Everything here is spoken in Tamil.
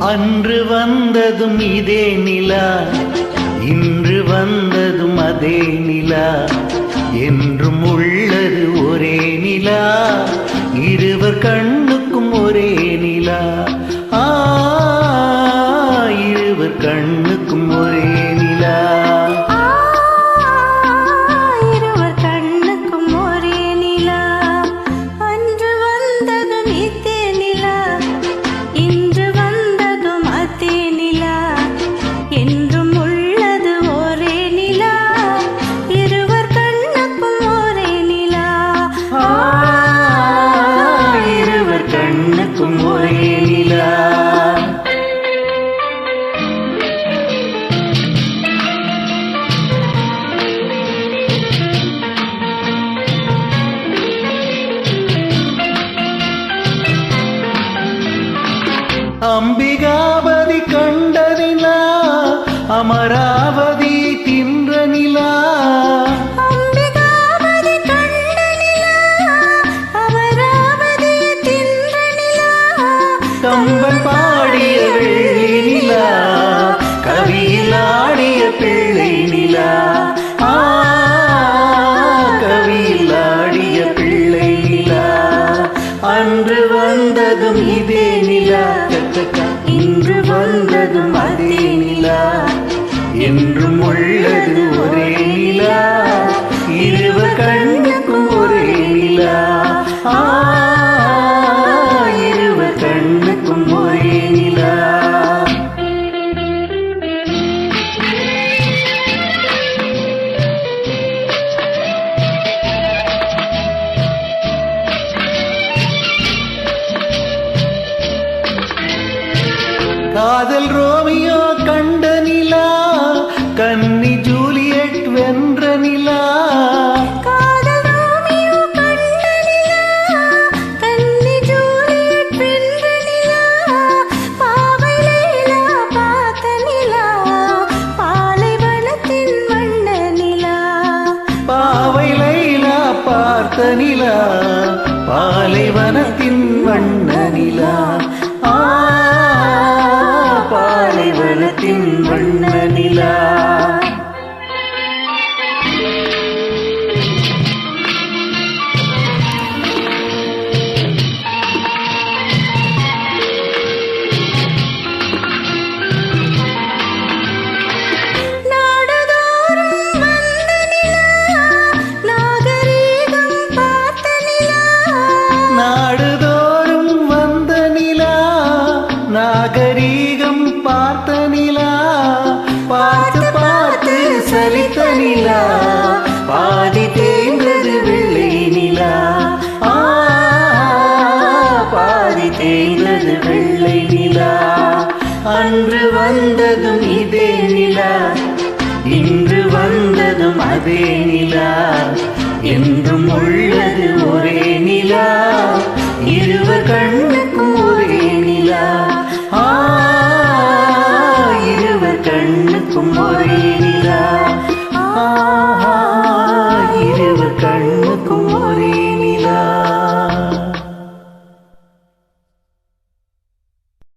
அன்று வந்ததும் இதே நிலா, இன்று வந்ததும் அதே நிலா, என்றும் உள்ளது ஒரே நிலா, இருவர் கண்ணுக்கும் ஒரே நிலா. இருவர் கண்ணுக்கும் ஒரே நிலா. இருவர் கண்ணுக்கும் ஒரே நிலா. அன்று வந்ததும் இதே நிலா, இன்று வந்ததும் அதே நிலா, என்றும் உள்ளது ஒரே நிலா, இருவர் கண்ணுக்கும் ஒரே நிலா. இருவர் கண்ணுக்கும் ஒரே நிலா. அம்பிகாபதி கண்ட நிலா, அமராவதி தின்ற நிலா. அம்பிகாபதி கண்ட நிலா, அமராவதி தின்ற நிலா. கம்பன் பாடிய வெள்ளி நிலா, கவியில் ஆடிய பிள்ளை நிலா. கவியில் ஆடிய பிள்ளை நிலா. அன்று வந்ததும் இதே நிலா, இன்று வந்ததும் அதே நிலா, என்றும் உள்ளது ஒரே நிலா, இருவர் கண்ணுக்கும் ஒரே நிலா. இருவர் கண்ணுக்கும் ஒரே நிலா. காதல் ரோமியோ கண்ட நிலா, கன்னி ஜூலியட் வென்ற நிலா. காதல் ரோமியோ கண்ட நிலா, கன்னி ஜூலியட் வென்ற நிலா. பாவை லைலா பார்த்த நிலா, பாலைவனத்தின் வண்ண நிலா. பாவை லைலா பார்த்த நிலா, பாலைவனத்தின் வண்ண நிலா. பாலைவனத்தின் வண்ண நிலா. நாடுதோறும் வந்த நிலா, நாகரீகம் பார்த்த நிலா. நாடுதோறும் வந்த நிலா, நாகரீகம் பார்த்த நிலா. பார்த்து பார்த்து சலித்த நிலா, பாதி தேய்ந்தது வெள்ளை நிலா. பாதி தேய்ந்தது வெள்ளை நிலா. அன்று வந்ததும் இதே நிலா, இன்று வந்ததும் அதே நிலா, என்றும் உள்ளது ஒரே நிலா.